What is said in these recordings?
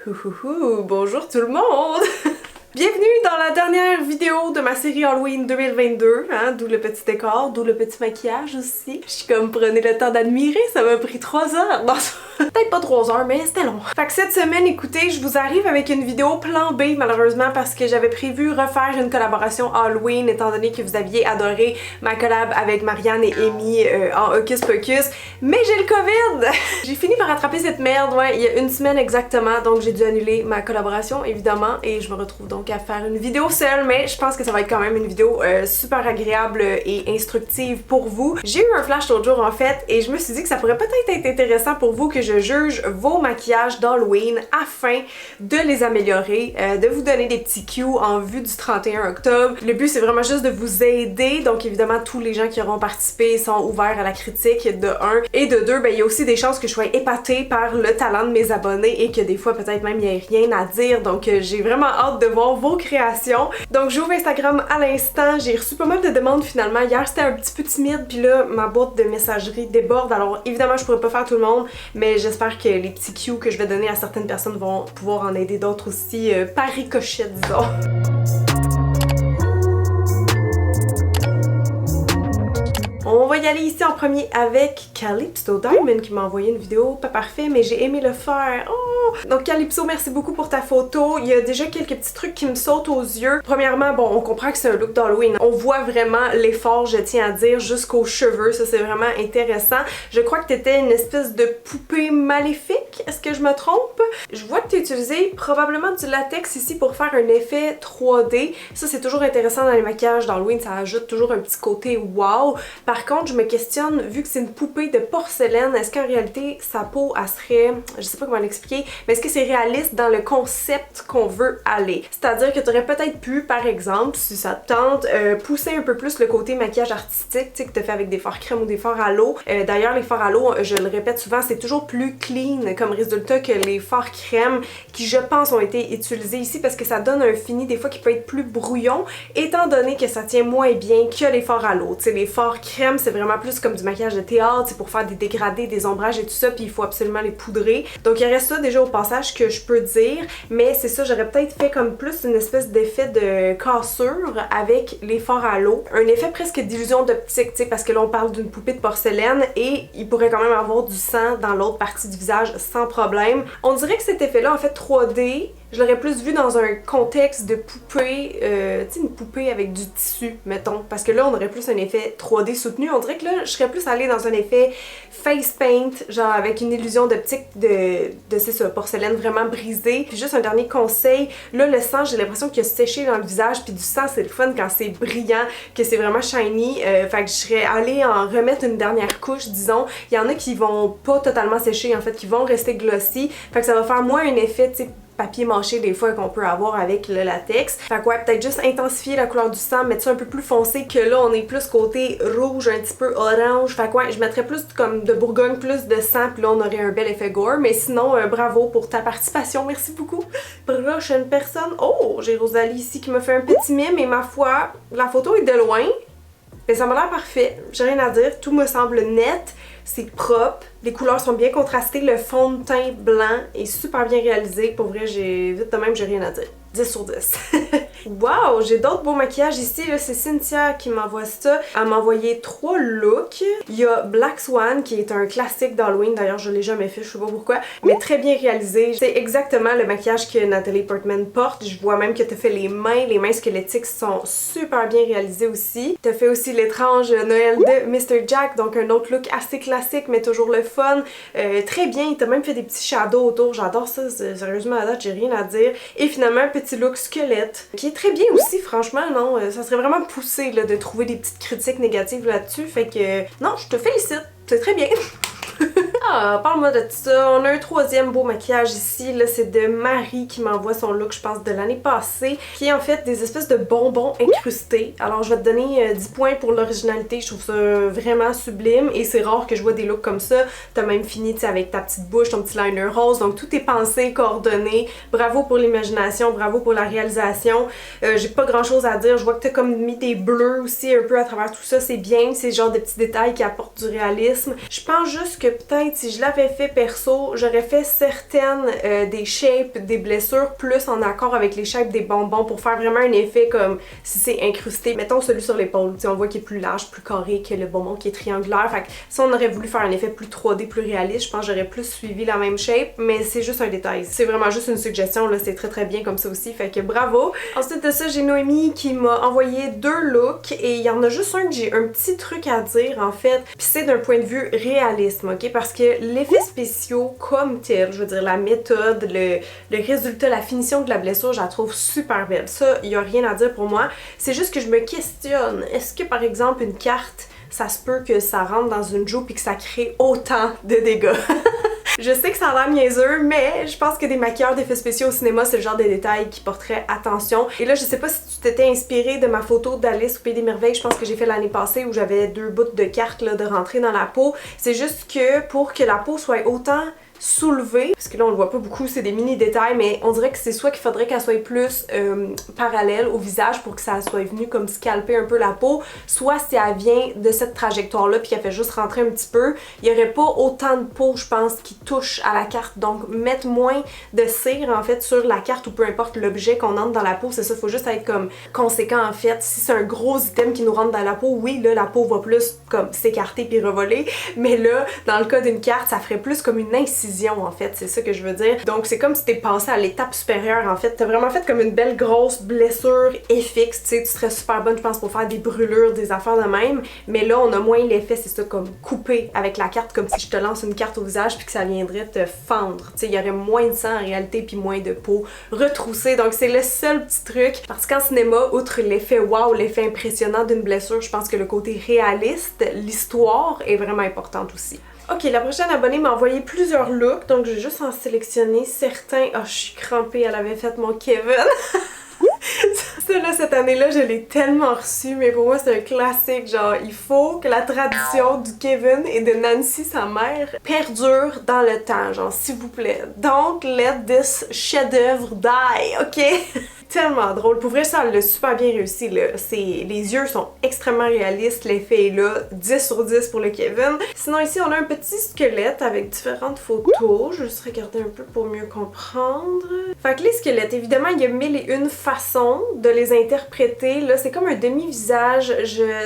Bonjour tout le monde! Bienvenue dans la dernière vidéo de ma série Halloween 2022, hein, d'où le petit décor, d'où le petit maquillage aussi. Je suis comme, prenez le temps d'admirer, ça m'a pris 3 heures. Non, peut-être pas 3 heures, mais c'était long. Fait que cette semaine, écoutez, je vous arrive avec une vidéo plan B malheureusement parce que j'avais prévu refaire une collaboration Halloween étant donné que vous aviez adoré ma collab avec Marianne et Amy en Hocus Pocus. Mais j'ai le COVID! J'ai fini par rattraper cette merde, ouais, il y a une semaine exactement, donc j'ai dû annuler ma collaboration évidemment et je me retrouve donc à faire une vidéo seule, mais je pense que ça va être quand même une vidéo super agréable et instructive pour vous. J'ai eu un flash l'autre jour en fait et je me suis dit que ça pourrait peut-être être intéressant pour vous que je juge vos maquillages d'Halloween afin de les améliorer, de vous donner des petits cues en vue du 31 octobre. Le but c'est vraiment juste de vous aider, donc évidemment tous les gens qui auront participé sont ouverts à la critique de 1 et de 2, ben il y a aussi des chances que je sois épatée par le talent de mes abonnés et que des fois peut-être même il n'y ait rien à dire, donc j'ai vraiment hâte de voir vos créations. Donc j'ouvre Instagram à l'instant, j'ai reçu pas mal de demandes finalement. Hier c'était un petit peu timide, puis là ma boîte de messagerie déborde, alors évidemment je pourrais pas faire tout le monde, mais j'espère que les petits cues que je vais donner à certaines personnes vont pouvoir en aider d'autres aussi par ricochet, disons. On va y aller ici en premier avec Calypso Diamond qui m'a envoyé une vidéo, pas parfait, mais j'ai aimé le faire. Oh! Donc Calypso, merci beaucoup pour ta photo. Il y a déjà quelques petits trucs qui me sautent aux yeux. Premièrement, bon, on comprend que c'est un look d'Halloween. On voit vraiment l'effort, je tiens à dire, jusqu'aux cheveux. Ça, c'est vraiment intéressant. Je crois que t'étais une espèce de poupée maléfique. Est-ce que je me trompe? Je vois que tu as utilisé probablement du latex ici pour faire un effet 3D. Ça, c'est toujours intéressant dans les maquillages d'Halloween. Ça ajoute toujours un petit côté wow. Par contre, je me questionne, vu que c'est une poupée de porcelaine, est-ce qu'en réalité, sa peau, elle serait, je sais pas comment l'expliquer, mais est-ce que c'est réaliste dans le concept qu'on veut aller? C'est-à-dire que tu aurais peut-être pu, par exemple, si ça te tente, pousser un peu plus le côté maquillage artistique, tu sais, que tu fais avec des fards crème ou des fards à l'eau. D'ailleurs, les fards à l'eau, je le répète souvent, c'est toujours plus clean comme résultat que les fards crème qui, je pense, ont été utilisés ici parce que ça donne un fini des fois qui peut être plus brouillon, étant donné que ça tient moins bien que les fards à l'eau. Tu sais, les fards crème, c'est vraiment plus comme du maquillage de théâtre, c'est pour faire des dégradés, des ombrages et tout ça, puis il faut absolument les poudrer. Donc il reste ça déjà au passage que je peux dire, mais c'est ça, j'aurais peut-être fait comme plus une espèce d'effet de cassure avec les fards à l'eau. Un effet presque d'illusion d'optique, tu sais, parce que là on parle d'une poupée de porcelaine et il pourrait quand même avoir du sang dans l'autre partie du visage sans problème. On dirait que cet effet-là, en fait 3D, je l'aurais plus vu dans un contexte de poupée, tu sais, une poupée avec du tissu, mettons. Parce que là, on aurait plus un effet 3D soutenu. On dirait que là, je serais plus allée dans un effet face paint, genre avec une illusion d'optique de c'est ça, porcelaine vraiment brisée. Puis juste un dernier conseil, là, le sang, j'ai l'impression qu'il a séché dans le visage. Puis du sang, c'est le fun quand c'est brillant, que c'est vraiment shiny. Fait que je serais allée en remettre une dernière couche, disons. Il y en a qui vont pas totalement sécher, en fait, qui vont rester glossy. Fait que ça va faire moins un effet, tu sais, papier mâché des fois qu'on peut avoir avec le latex. Fait que ouais, peut-être juste intensifier la couleur du sang, mettre ça un peu plus foncé que là, on est plus côté rouge, un petit peu orange. Fait que ouais, je mettrais plus comme de Bourgogne, plus de sang, puis là on aurait un bel effet gore. Mais sinon, bravo pour ta participation, merci beaucoup. Prochaine personne, oh, j'ai Rosalie ici qui me fait un petit mime et ma foi, la photo est de loin, mais ça m'a l'air parfait, j'ai rien à dire, tout me semble net. C'est propre, les couleurs sont bien contrastées, le fond de teint blanc est super bien réalisé. Pour vrai, vite de même, j'ai rien à dire. 10 sur 10. Wow, j'ai d'autres beaux maquillages ici. Là, c'est Cynthia qui m'envoie ça. Elle m'a envoyé 3 looks. Il y a Black Swan qui est un classique d'Halloween. D'ailleurs, je l'ai jamais fait, je sais pas pourquoi. Mais très bien réalisé. C'est exactement le maquillage que Natalie Portman porte. Je vois même que tu as fait les mains squelettiques sont super bien réalisées aussi. Tu as fait aussi l'étrange Noël de Mr. Jack, donc un autre look assez classique mais toujours le fun. Très bien, tu as même fait des petits shadows autour. J'adore ça, sérieusement à date, j'ai rien à dire. Et finalement, un petit look squelette qui est très bien aussi, franchement, non, ça serait vraiment poussé là, de trouver des petites critiques négatives là-dessus, fait que non, je te félicite, c'est très bien. Ah, parle-moi de ça. On a un troisième beau maquillage ici. Là, c'est de Marie qui m'envoie son look, je pense, de l'année passée, qui est en fait des espèces de bonbons incrustés. Alors, je vais te donner 10 points pour l'originalité. Je trouve ça vraiment sublime et c'est rare que je vois des looks comme ça. T'as même fini, tu sais, avec ta petite bouche, ton petit liner rose. Donc, tout est pensé, coordonné. Bravo pour l'imagination, bravo pour la réalisation. J'ai pas grand-chose à dire. Je vois que t'as comme mis des bleus aussi un peu à travers tout ça. C'est bien. C'est genre des petits détails qui apportent du réalisme. Je pense juste que peut-être si je l'avais fait perso, j'aurais fait certaines des shapes des blessures plus en accord avec les shapes des bonbons pour faire vraiment un effet comme si c'est incrusté. Mettons celui sur l'épaule, on voit qu'il est plus large, plus carré que le bonbon qui est triangulaire. Fait que si on aurait voulu faire un effet plus 3D, plus réaliste, je pense que j'aurais plus suivi la même shape, mais c'est juste un détail. C'est vraiment juste une suggestion, là, c'est très bien comme ça aussi, fait que bravo! Ensuite de ça, j'ai Noémie qui m'a envoyé 2 looks et il y en a juste un que j'ai un petit truc à dire en fait, puis c'est d'un point de vue réalisme, ok? Parce que l'effet spéciaux comme tel, je veux dire la méthode, le résultat, la finition de la blessure, je la trouve super belle. Ça, il y a rien à dire pour moi. C'est juste que je me questionne, est-ce que par exemple une carte, ça se peut que ça rentre dans une joue puis que ça crée autant de dégâts? Je sais que ça a l'air niaiseux, mais je pense que des maquilleurs d'effets spéciaux au cinéma, c'est le genre de détails qui porterait attention. Et là, je sais pas si tu t'étais inspiré de ma photo d'Alice au Pays des Merveilles, je pense que j'ai fait l'année passée où j'avais 2 bouts de cartes là, de rentrer dans la peau. C'est juste que pour que la peau soit autant soulevée, parce que là on le voit pas beaucoup, c'est des mini détails, mais on dirait que c'est soit qu'il faudrait qu'elle soit plus parallèle au visage pour que ça soit venu comme scalper un peu la peau, soit si elle vient de cette trajectoire là puis qu'elle fait juste rentrer un petit peu, il y aurait pas autant de peau je pense qui touche à la carte, donc mettre moins de cire en fait sur la carte ou peu importe l'objet qu'on entre dans la peau, c'est ça, faut juste être comme conséquent en fait. Si c'est un gros item qui nous rentre dans la peau, oui là la peau va plus comme s'écarter puis revoler, mais là dans le cas d'une carte ça ferait plus comme une incision en fait, c'est ça que je veux dire. Donc c'est comme si t'es passé à l'étape supérieure en fait, t'as vraiment fait comme une belle grosse blessure FX, tu sais, tu serais super bonne je pense pour faire des brûlures, des affaires de même, mais là on a moins l'effet, c'est ça, comme coupé avec la carte, comme si je te lance une carte au visage puis que ça viendrait te fendre, tu sais, il y aurait moins de sang en réalité puis moins de peau retroussée, donc c'est le seul petit truc, parce qu'en cinéma, outre l'effet wow, l'effet impressionnant d'une blessure, je pense que le côté réaliste, l'histoire est vraiment importante aussi. Ok, la prochaine abonnée m'a envoyé plusieurs looks, donc je vais juste en sélectionner certains. Oh, je suis crampée, elle avait fait mon Kevin. Ça là, cette année-là, je l'ai tellement reçu, mais pour moi c'est un classique, genre il faut que la tradition du Kevin et de Nancy, sa mère, perdure dans le temps, genre s'il vous plaît. Don't let this chef-d'œuvre die, ok? Tellement drôle. Pour vrai, ça l'a super bien réussi, là. Les yeux sont extrêmement réalistes, l'effet est là, 10 sur 10 pour le Kevin. Sinon ici, on a un petit squelette avec différentes photos. Je vais juste regarder un peu pour mieux comprendre. Fait que les squelettes, évidemment, il y a 1001 façons de les interpréter. Là, c'est comme un demi-visage.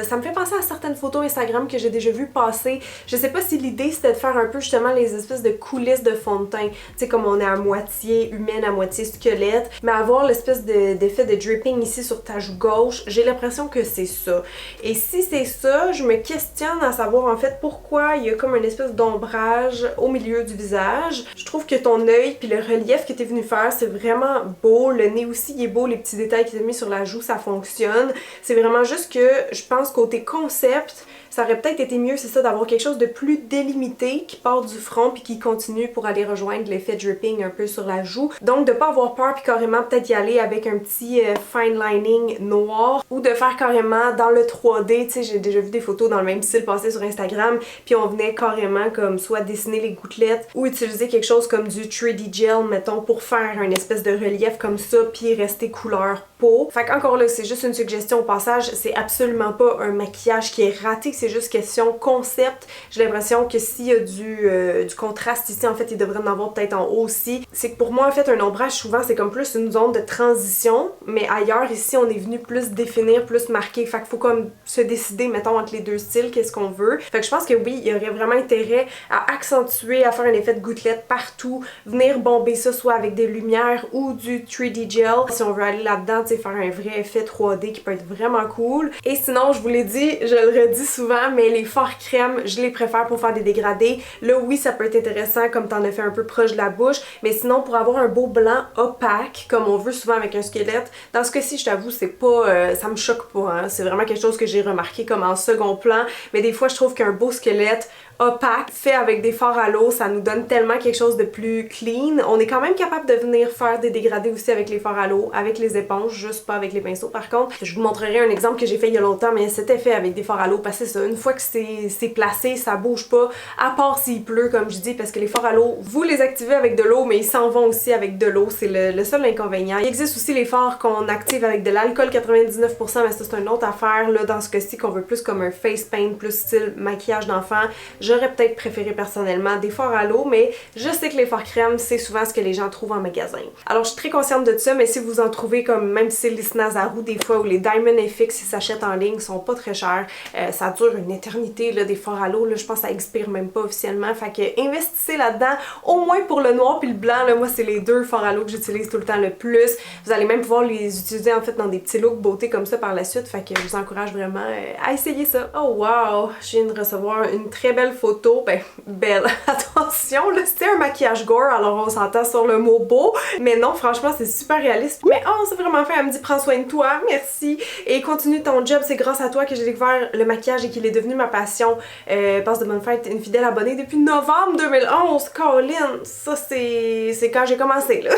Ça me fait penser à certaines photos Instagram que j'ai déjà vues passer. Je sais pas si l'idée, c'était de faire un peu, justement, les espèces de coulisses de fond de teint. Tu sais, comme on est à moitié humaine, à moitié squelette. Mais avoir l'espèce d'effet de dripping ici sur ta joue gauche, j'ai l'impression que c'est ça. Et si c'est ça, je me questionne à savoir en fait pourquoi il y a comme une espèce d'ombrage au milieu du visage. Je trouve que ton œil puis le relief que t'es venu faire, c'est vraiment beau. Le nez aussi, il est beau, les petits détails qu'il t'a mis sur la joue, ça fonctionne. C'est vraiment juste que je pense côté concept, ça aurait peut-être été mieux, c'est ça, d'avoir quelque chose de plus délimité qui part du front puis qui continue pour aller rejoindre l'effet dripping un peu sur la joue. Donc de pas avoir peur puis carrément peut-être y aller avec un petit fine lining noir ou de faire carrément dans le 3D, tu sais, j'ai déjà vu des photos dans le même style passer sur Instagram puis on venait carrément comme soit dessiner les gouttelettes ou utiliser quelque chose comme du 3D gel, mettons, pour faire une espèce de relief comme ça puis rester couleur peau. Fait qu'encore là, c'est juste une suggestion au passage, c'est absolument pas un maquillage qui est raté, c'est juste question concept. J'ai l'impression que s'il y a du contraste ici, en fait, il devrait en avoir peut-être en haut aussi. C'est que pour moi, en fait, un ombrage, souvent, c'est comme plus une zone de transition, mais ailleurs, ici, on est venu plus définir, plus marquer. Fait qu'il faut comme se décider, mettons, entre les deux styles, qu'est-ce qu'on veut. Fait que je pense que oui, il y aurait vraiment intérêt à accentuer, à faire un effet de gouttelette partout, venir bomber ça soit avec des lumières ou du 3D gel. Si on veut aller là-dedans, tu sais, faire un vrai effet 3D qui peut être vraiment cool. Et sinon, je vous l'ai dit, je le redis souvent, mais les fards crème, je les préfère pour faire des dégradés. Là, oui, ça peut être intéressant comme t'en as fait un peu proche de la bouche, mais sinon, pour avoir un beau blanc opaque, comme on veut souvent avec un squelette, dans ce cas-ci, je t'avoue, c'est pas... ça me choque pas, hein. C'est vraiment quelque chose que j'ai remarqué comme en second plan, mais des fois, je trouve qu'un beau squelette opaque, fait avec des fards à l'eau, ça nous donne tellement quelque chose de plus clean. On est quand même capable de venir faire des dégradés aussi avec les fards à l'eau, avec les éponges, juste pas avec les pinceaux par contre. Je vous montrerai un exemple que j'ai fait il y a longtemps, mais c'était fait avec des fards à l'eau parce que c'est ça, une fois que c'est placé, ça bouge pas, à part s'il pleut comme je dis, parce que les fards à l'eau, vous les activez avec de l'eau, mais ils s'en vont aussi avec de l'eau, c'est le seul inconvénient. Il existe aussi aussi les fards qu'on active avec de l'alcool 99%, mais ça c'est une autre affaire. Là, dans ce cas-ci, qu'on veut plus comme un face paint, plus style maquillage d'enfant, j'aurais peut-être préféré personnellement des fards à l'eau, mais je sais que les fards crème, c'est souvent ce que les gens trouvent en magasin. Alors je suis très consciente de ça, mais si vous en trouvez comme, même si c'est les Nazaru des fois, ou les Diamond FX, ils s'achètent en ligne, ils sont pas très chers. Ça dure une éternité, là, des fards à l'eau, là, je pense que ça expire même pas officiellement. Fait que investissez là-dedans, au moins pour le noir puis le blanc, là, moi c'est les deux fards à l'eau que j'utilise tout le temps le plus. Vous allez même pouvoir les utiliser en fait dans des petits looks beauté comme ça par la suite, fait que je vous encourage vraiment à essayer ça. Oh wow, je viens de recevoir une très belle photo, ben belle, attention là, c'était un maquillage gore, alors on s'entend sur le mot beau, mais non franchement c'est super réaliste, mais oh c'est vraiment fait, elle me dit prends soin de toi, merci, et continue ton job, c'est grâce à toi que j'ai découvert le maquillage et qu'il est devenu ma passion. Passe de bonne fête, une fidèle abonnée depuis novembre 2011, Colin, ça c'est quand j'ai commencé là.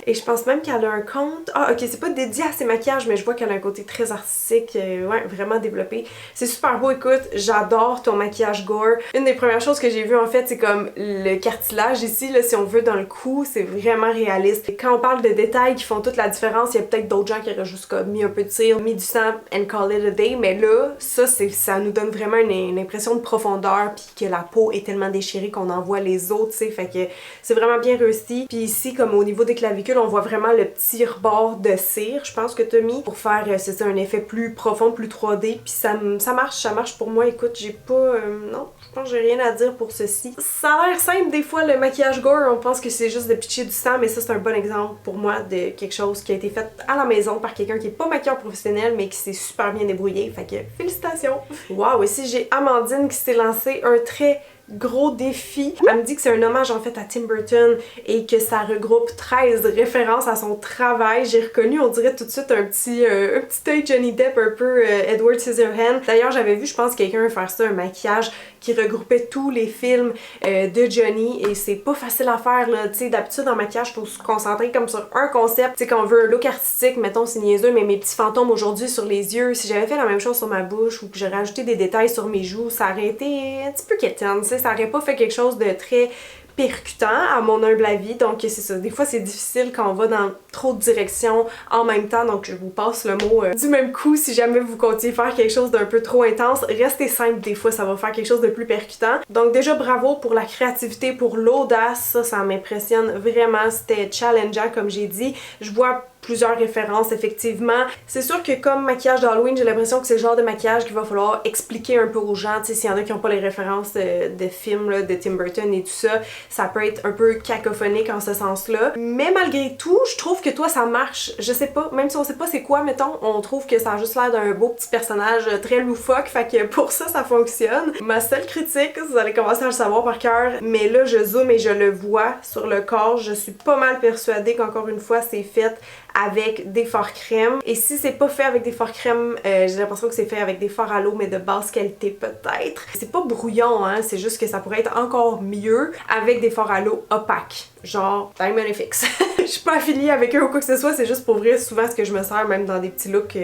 Et je pense même qu'elle a un compte, ah ok c'est pas dédié à ses maquillages, mais je vois qu'elle a un côté très artistique, ouais vraiment développé. C'est super beau, écoute, j'adore ton maquillage gore. Une des premières choses que j'ai vues en fait c'est comme le cartilage ici, là si on veut dans le cou, c'est vraiment réaliste. Et quand on parle de détails qui font toute la différence, il y a peut-être d'autres gens qui auraient juste comme mis un peu de cire, mis du sang and call it a day, mais là, ça nous donne vraiment une impression de profondeur, puis que la peau est tellement déchirée qu'on en voit les autres, tu sais, fait que c'est vraiment bien réussi. Puis ici, comme au niveau des clavicules, on voit vraiment le petit rebord de cire, je pense que t'as mis, pour faire, c'est ça, un effet plus profond, plus 3D, puis ça marche pour moi, écoute, j'ai pas, non, je pense que j'ai rien à dire pour ceci. Ça a l'air simple des fois, le maquillage gore, on pense que c'est juste de pitcher du sang, mais ça c'est un bon exemple pour moi de quelque chose qui a été fait à la maison par quelqu'un qui est pas maquilleur professionnel, mais qui s'est super bien débrouillé, fait que félicitations! Waouh, ici j'ai Amandine qui s'est lancé un très gros défi. Elle me dit que c'est un hommage en fait à Tim Burton et que ça regroupe 13 références à son travail. J'ai reconnu, on dirait tout de suite un petit œil Johnny Depp, un peu Edward Scissorhands. D'ailleurs j'avais vu, je pense, quelqu'un faire ça, un maquillage qui regroupait tous les films de Johnny, et c'est pas facile à faire là, tu sais, d'habitude en maquillage faut se concentrer comme sur un concept, tu sais, quand on veut un look artistique, mettons c'est niaiseux, mais mes petits fantômes aujourd'hui sur les yeux, si j'avais fait la même chose sur ma bouche ou que j'aurais ajouté des détails sur mes joues, ça aurait été un petit peu quétaine, tu sais, ça aurait pas fait quelque chose de très percutant à mon humble avis, donc c'est ça, des fois c'est difficile quand on va dans trop de directions en même temps, donc je vous passe le mot du même coup. Si jamais vous comptiez faire quelque chose d'un peu trop intense, restez simple, des fois ça va faire quelque chose de plus percutant. Donc déjà bravo pour la créativité, pour l'audace, ça m'impressionne vraiment, c'était challengeant comme j'ai dit. Je vois plusieurs références effectivement. C'est sûr que comme maquillage d'Halloween, j'ai l'impression que c'est le genre de maquillage qu'il va falloir expliquer un peu aux gens, tu sais, s'il y en a qui n'ont pas les références de films là, de Tim Burton et tout ça, ça peut être un peu cacophonique en ce sens-là. Mais malgré tout, je trouve que toi ça marche, je sais pas, même si on sait pas c'est quoi, mettons, on trouve que ça a juste l'air d'un beau petit personnage très loufoque, fait que pour ça fonctionne. Ma seule critique, vous allez commencer à le savoir par cœur, mais là je zoome et je le vois sur le corps, je suis pas mal persuadée qu'encore une fois c'est fait avec des fards crème. Et si c'est pas fait avec des fards crème, j'ai l'impression que c'est fait avec des fards à l'eau, mais de basse qualité peut-être. C'est pas brouillon, hein, c'est juste que ça pourrait être encore mieux avec des fards à l'eau opaques. Genre Diamond FX. Je suis pas affiliée avec eux ou quoi que ce soit, c'est juste pour vrai souvent ce que je me sers, même dans des petits looks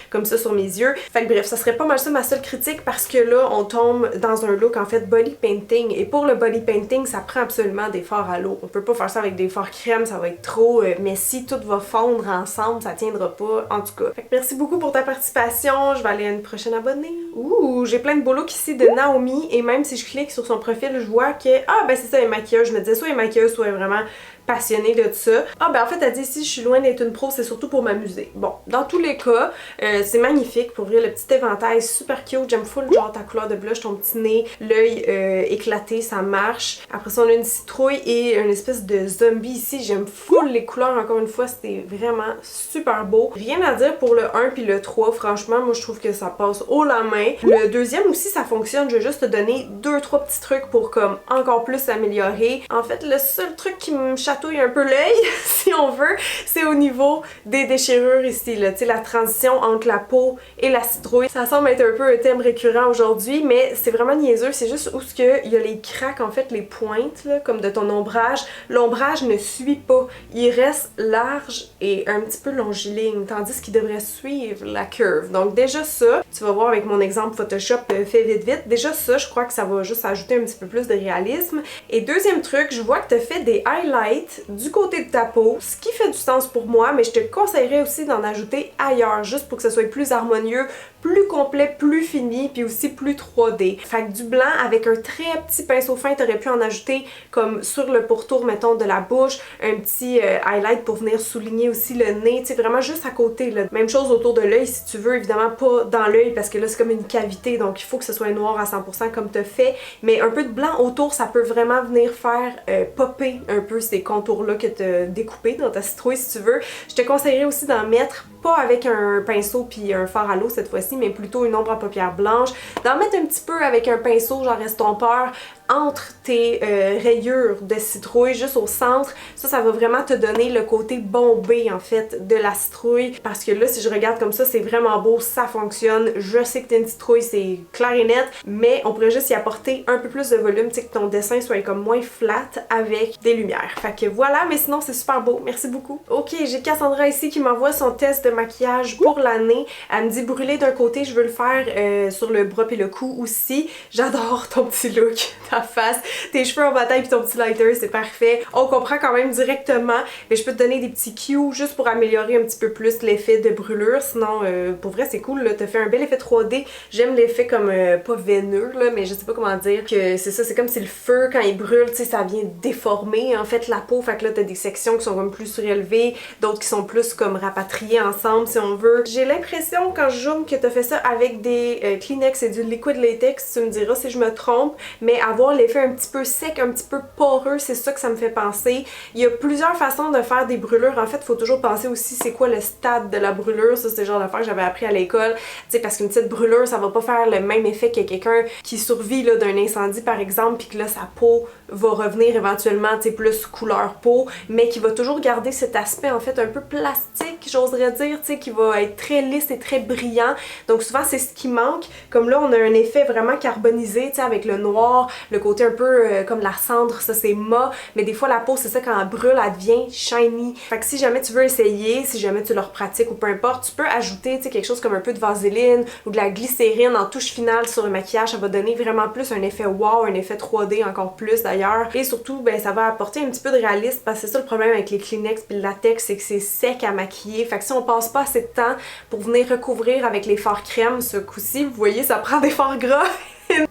comme ça sur mes yeux. Fait que bref, ça serait pas mal ça ma seule critique, parce que là on tombe dans un look en fait body painting, et pour le body painting ça prend absolument des fards à l'eau. On peut pas faire ça avec des fards crème, ça va être trop messy, tout va fondre ensemble, ça tiendra pas, en tout cas. Fait que merci beaucoup pour ta participation, je vais aller à une prochaine abonnée. Ouh, j'ai plein de beaux looks ici de Naomi, et même si je clique sur son profil, je vois que, ah ben c'est ça, elle est maquilleuse. Je me disais soit elle est maquilleuse, soit elle est vraiment passionnée de ça. Ah ben en fait elle dit si je suis loin d'être une pro, c'est surtout pour m'amuser. Bon, dans tous les cas, c'est magnifique pour vrai, le petit éventail super cute, j'aime full genre ta couleur de blush, ton petit nez, l'œil éclaté, ça marche. Après ça on a une citrouille et une espèce de zombie ici, j'aime full les couleurs, encore une fois c'était vraiment super beau. Rien à dire pour le 1 puis le 3, franchement moi je trouve que ça passe haut la main. Le deuxième aussi ça fonctionne, je vais juste te donner 2-3 petits trucs pour comme encore plus s'améliorer. En fait le seul truc qui me chatouille un peu l'œil, si on veut, c'est au niveau des déchirures ici, là, tu sais, la transition entre la peau et la citrouille. Ça semble être un peu un thème récurrent aujourd'hui, mais c'est vraiment niaiseux, c'est juste où il y a les craques, en fait, les pointes, là, comme de ton ombrage. L'ombrage ne suit pas, il reste large et un petit peu longiligne, tandis qu'il devrait suivre la curve. Donc déjà ça, tu vas voir avec mon exemple Photoshop fait vite, déjà ça, je crois que ça va juste ajouter un petit peu plus de réalisme. Et deuxième truc, je vois que tu as fait des highlights highlight du côté de ta peau, ce qui fait du sens pour moi, mais je te conseillerais aussi d'en ajouter ailleurs, juste pour que ce soit plus harmonieux, plus complet, plus fini, puis aussi plus 3D. Fait que du blanc avec un très petit pinceau fin, t'aurais pu en ajouter comme sur le pourtour, mettons, de la bouche, un petit highlight pour venir souligner aussi le nez, tu sais, vraiment juste à côté, là. Même chose autour de l'œil si tu veux, évidemment pas dans l'œil parce que là c'est comme une cavité, donc il faut que ce soit noir à 100% comme t'as fait, mais un peu de blanc autour, ça peut vraiment venir faire popper un peu ces contours-là que t'as découpés dans ta citrouille si tu veux. Je te conseillerais aussi d'en mettre, pas avec un pinceau puis un fard à l'eau cette fois-ci, mais plutôt une ombre à paupières blanches, d'en mettre un petit peu avec un pinceau genre estompeur entre tes rayures de citrouille, juste au centre. Ça va vraiment te donner le côté bombé en fait de la citrouille, parce que là si je regarde comme ça, c'est vraiment beau, ça fonctionne. Je sais que t'es une citrouille, c'est clair et net, mais on pourrait juste y apporter un peu plus de volume, tu sais, que ton dessin soit comme moins flat avec des lumières. Fait que voilà, mais sinon c'est super beau, merci beaucoup. Ok, j'ai Cassandra ici qui m'envoie son test de maquillage pour l'année. Elle me dit brûler d'un côté, je veux le faire sur le bras et le cou aussi. J'adore ton petit look, ta face, tes cheveux en bataille puis ton petit lighter, c'est parfait. On comprend quand même directement, mais je peux te donner des petits cues juste pour améliorer un petit peu plus l'effet de brûlure. Sinon, pour vrai, c'est cool, là, t'as fait un bel effet 3D. J'aime l'effet comme, pas veineux, là, mais je sais pas comment dire, que c'est ça, c'est comme si le feu, quand il brûle, tu sais, ça vient déformer, en fait, la peau. Fait que là, t'as des sections qui sont comme plus surélevées, d'autres qui sont plus comme rapatriées ensemble, si on veut. J'ai l'impression, quand je zoome, que t'as fait ça avec des Kleenex et du liquid latex, tu me diras si je me trompe, mais avoir l'effet un petit peu sec, un petit peu poreux, c'est ça que ça me fait penser. Il y a plusieurs façons de faire des brûlures. En fait, il faut toujours penser aussi c'est quoi le stade de la brûlure. Ça, c'est le genre d'affaire que j'avais appris à l'école. Tu sais, parce qu'une petite brûlure, ça va pas faire le même effet que quelqu'un qui survit là d'un incendie, par exemple, puis que là, sa peau va revenir éventuellement, tu sais, plus couleur peau, mais qui va toujours garder cet aspect, en fait, un peu plastique, j'oserais dire, tu sais, qui va être très lisse et très brillant. Donc souvent, c'est ce qui manque. Comme là, on a un effet vraiment carbonisé, tu sais, avec le noir, le côté un peu comme la cendre, ça c'est mat, mais des fois la peau, c'est ça, quand elle brûle, elle devient shiny. Fait que si jamais tu veux essayer, si jamais tu le repratiques ou peu importe, tu peux ajouter, tu sais, quelque chose comme un peu de vaseline ou de la glycérine en touche finale sur le maquillage. Ça va donner vraiment plus un effet wow, un effet 3D encore plus d'ailleurs. Et surtout, ben ça va apporter un petit peu de réalisme, parce que c'est ça le problème avec les Kleenex puis le latex, c'est que c'est sec à maquiller. Fait que si on passe pas assez de temps pour venir recouvrir avec les fards crème, ce coup-ci, vous voyez, ça prend des fards gras.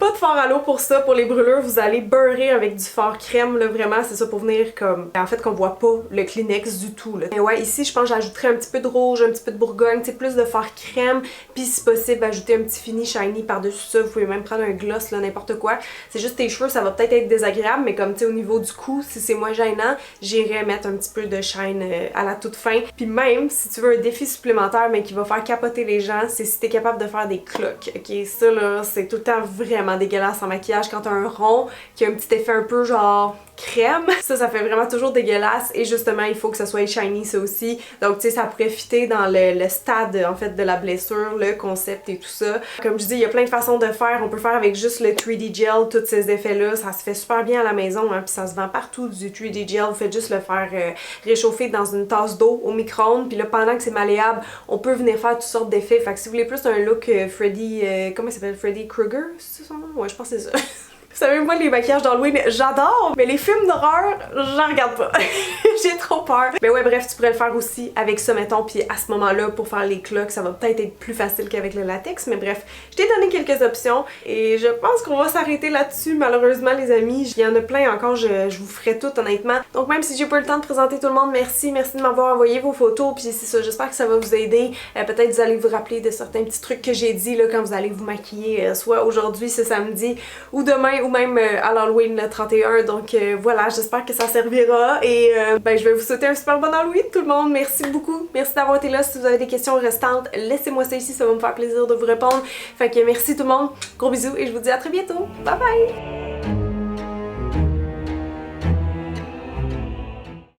Pas de fard à l'eau pour ça. Pour les brûlures, vous allez beurrer avec du fard crème, là, vraiment, c'est ça pour venir comme... En fait, qu'on voit pas le Kleenex du tout, là. Mais ouais, ici, je pense que j'ajouterais un petit peu de rouge, un petit peu de bourgogne, tu sais, plus de fard crème, puis si possible, ajouter un petit fini shiny par-dessus ça. Vous pouvez même prendre un gloss, là, n'importe quoi. C'est juste tes cheveux, ça va peut-être être désagréable, mais comme, tu sais, au niveau du cou, si c'est moins gênant, j'irais mettre un petit peu de shine à la toute fin. Puis même, si tu veux un défi supplémentaire, mais qui va faire capoter les gens, c'est si t'es capable de faire des cloques, ok? Ça, là, c'est tout le temps vraiment dégueulasse en maquillage quand t'as un rond qui a un petit effet un peu genre crème. Ça fait vraiment toujours dégueulasse, et justement il faut que ça soit shiny ça aussi. Donc tu sais, ça pourrait fitter dans le stade en fait de la blessure, le concept et tout ça. Comme je dis, il y a plein de façons de faire. On peut faire avec juste le 3D gel, tous ces effets là, ça se fait super bien à la maison, hein, puis ça se vend partout du 3D gel. Vous faites juste le faire réchauffer dans une tasse d'eau au micro-ondes, puis là pendant que c'est malléable, on peut venir faire toutes sortes d'effets. Fait que si vous voulez plus un look Freddy, comment il s'appelle, Freddy Krueger, c'est son nom? Ouais, je pense que c'est ça. Vous savez, moi, les maquillages d'Halloween, j'adore, mais les films d'horreur, j'en regarde pas. J'ai trop peur. Mais ouais, bref, tu pourrais le faire aussi avec ça, mettons, puis à ce moment-là, pour faire les cloques, ça va peut-être être plus facile qu'avec le latex, mais bref, je t'ai donné quelques options, et je pense qu'on va s'arrêter là-dessus, malheureusement, les amis. Il y en a plein encore, je vous ferai tout, honnêtement. Donc même si j'ai pas eu le temps de présenter tout le monde, merci de m'avoir envoyé vos photos, puis c'est ça, j'espère que ça va vous aider. Peut-être vous allez vous rappeler de certains petits trucs que j'ai dit, là, quand vous allez vous maquiller, soit aujourd'hui, ce samedi, ou demain, ou même à l'Halloween le 31. Donc voilà, j'espère que ça servira, et ben je vais vous souhaiter un super bon Halloween tout le monde. Merci beaucoup, merci d'avoir été là. Si vous avez des questions restantes, laissez-moi ça ici, ça va me faire plaisir de vous répondre. Fait que merci tout le monde, gros bisous, et je vous dis à très bientôt. Bye bye!